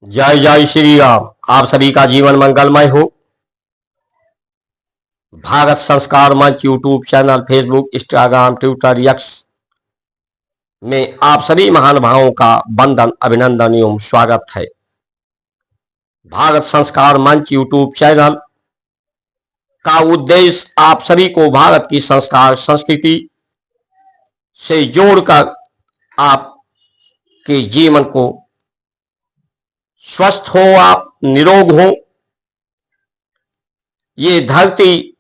जय जय श्री राम। आप सभी का जीवन मंगलमय हो। भारत संस्कार मंच YouTube channel, Facebook, Instagram, Twitter, x में आप सभी महान भावों का वंदन, अभिनंदन एवं स्वागत है। भारत संस्कार मंच यूट्यूब चैनल का उद्देश्य आप सभी को भारत की संस्कार संस्कृति से जोड़कर आपके जीवन को स्वस्थ हो, आप निरोग हो, ये धरती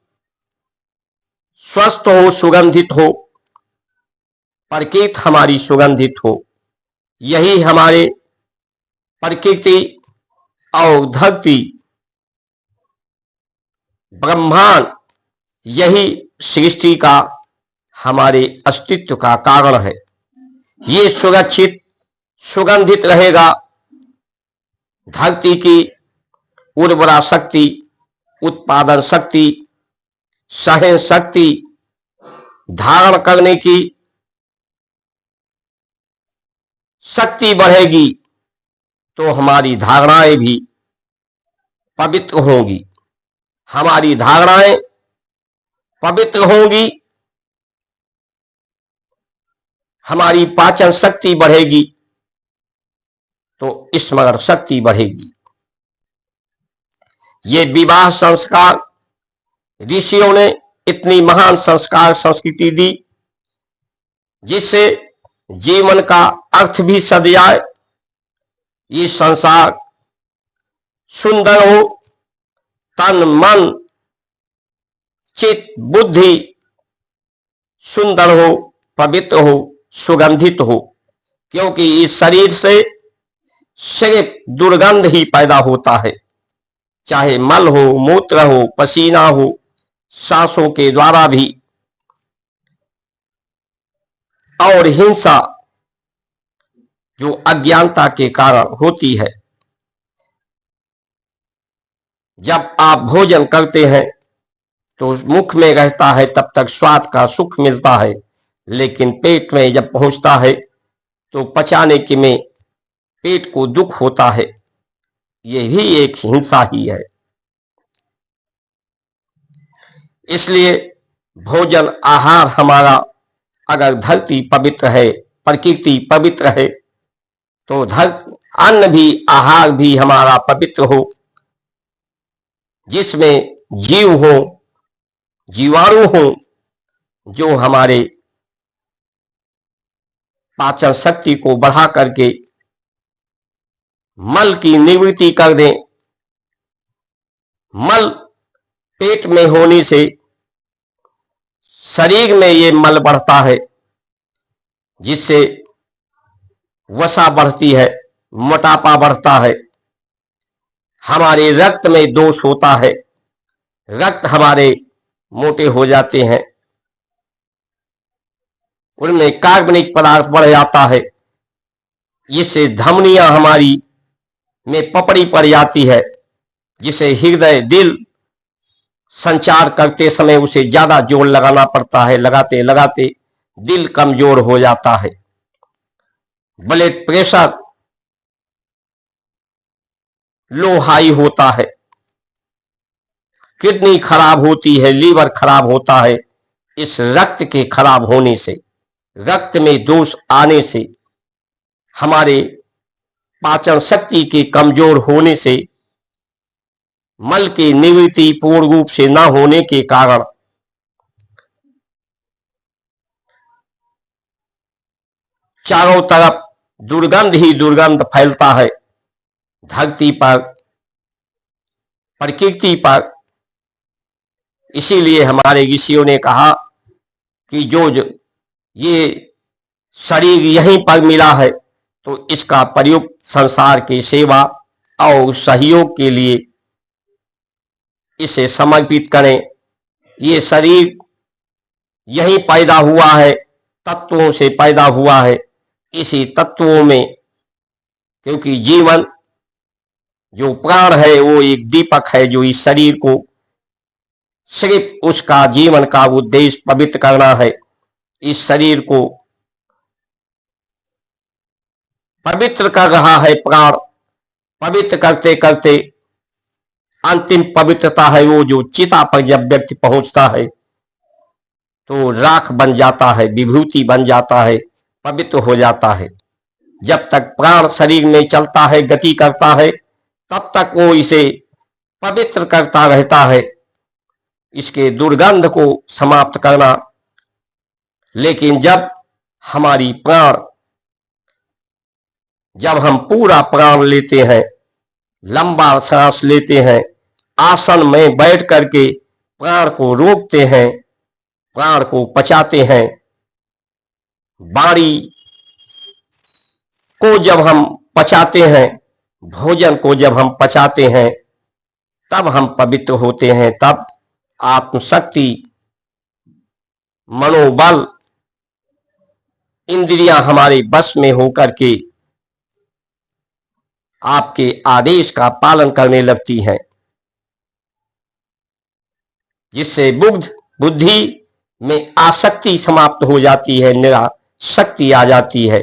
स्वस्थ हो, सुगंधित हो, प्रकृति हमारी सुगंधित हो। यही हमारे प्रकृति और धरती, ब्रह्मांड, यही सृष्टि का हमारे अस्तित्व का कारण है। ये सुरक्षित सुगंधित रहेगा। धरती की उर्वरा शक्ति, उत्पादन शक्ति, सहन शक्ति, धारण करने की शक्ति बढ़ेगी तो हमारी धारणाएं भी पवित्र होंगी। हमारी धारणाएं पवित्र होंगी, हमारी पाचन शक्ति बढ़ेगी तो स्मरण शक्ति बढ़ेगी। ये विवाह संस्कार ऋषियों ने इतनी महान संस्कार संस्कृति दी जिससे जीवन का अर्थ भी सद जाए। ये संसार सुंदर हो, तन मन चित्त बुद्धि सुंदर हो, पवित्र हो, सुगंधित हो, क्योंकि इस शरीर से सिर्फ दुर्गंध ही पैदा होता है। चाहे मल हो, मूत्र हो, पसीना हो, सांसों के द्वारा भी, और हिंसा जो अज्ञानता के कारण होती है। जब आप भोजन करते हैं तो मुख में रहता है तब तक स्वाद का सुख मिलता है, लेकिन पेट में जब पहुंचता है तो पचाने के में पेट को दुख होता है। यह भी एक हिंसा ही है। इसलिए भोजन आहार हमारा, अगर धरती पवित्र है, प्रकृति पवित्र है, तो अन्न भी, आहार भी हमारा पवित्र हो, जिसमें जीव हो, जीवाणु हो, जो हमारे पाचन शक्ति को बढ़ा करके मल की निवृत्ति कर दें। मल पेट में होने से शरीर में ये मल बढ़ता है, जिससे वसा बढ़ती है, मोटापा बढ़ता है, हमारे रक्त में दोष होता है, रक्त हमारे मोटे हो जाते हैं, उनमें कार्बनिक पदार्थ बढ़ जाता है, जिससे धमनियां हमारी में पपड़ी पड़ जाती है, जिसे हृदय दिल संचार करते समय उसे ज्यादा जोर लगाना पड़ता है। लगाते लगाते दिल कमजोर हो जाता है। ब्लड प्रेशर लो हाई होता है, किडनी खराब होती है, लीवर खराब होता है। इस रक्त के खराब होने से, रक्त में दोष आने से, हमारे पाचन शक्ति के कमजोर होने से, मल की निवृत्ति पूर्ण रूप से न होने के कारण चारों तरफ दुर्गंध ही दुर्गंध फैलता है। धरती पर, प्रकृति पर। इसीलिए हमारे ऋषियों ने कहा कि जो ये शरीर यहीं पर मिला है तो इसका प्रयुक्त संसार की सेवा और सहयोग के लिए इसे समर्पित करें। ये शरीर यहीं पैदा हुआ है, तत्वों से पैदा हुआ है। इसी तत्वों में, क्योंकि जीवन जो प्राण है वो एक दीपक है, जो इस शरीर को सिर्फ उसका जीवन का उद्देश्य पवित्र करना है। इस शरीर को पवित्र कर रहा है प्राण, पवित्र करते करते अंतिम पवित्रता है वो जो चिता पर जब व्यक्ति पहुंचता है तो राख बन जाता है, विभूति बन जाता है, पवित्र हो जाता है। जब तक प्राण शरीर में चलता है, गति करता है, तब तक वो इसे पवित्र करता रहता है, इसके दुर्गंध को समाप्त करना। लेकिन जब हमारी प्राण, जब हम पूरा प्राण लेते हैं, लंबा सांस लेते हैं, आसन में बैठ करके प्राण को रोकते हैं, प्राण को पचाते हैं, वाणी को जब हम पचाते हैं, भोजन को जब हम पचाते हैं, तब हम पवित्र होते हैं। तब आत्मशक्ति, मनोबल, इंद्रियां हमारे बस में होकर के आपके आदेश का पालन करने लगती हैं, जिससे बुद्धि में आसक्ति समाप्त हो जाती है, निराशक्ति आ जाती है।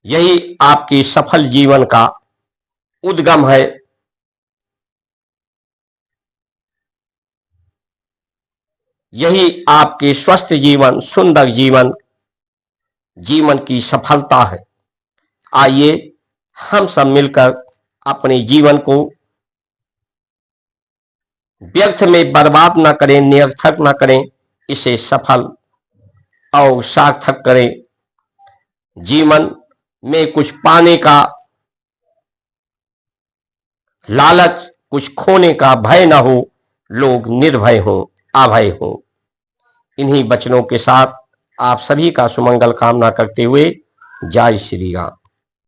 यही आपके सफल जीवन का उद्गम है। यही आपके स्वस्थ जीवन, सुंदर जीवन, जीवन की सफलता है। आइए हम सब मिलकर अपने जीवन को व्यर्थ में बर्बाद ना करें, निरर्थक ना करें, इसे सफल और सार्थक करें। जीवन में कुछ पाने का लालच, कुछ खोने का भय ना हो, लोग निर्भय हो, अभय हो। इन्हीं वचनों के साथ आप सभी का सुमंगल कामना करते हुए जय श्री राम।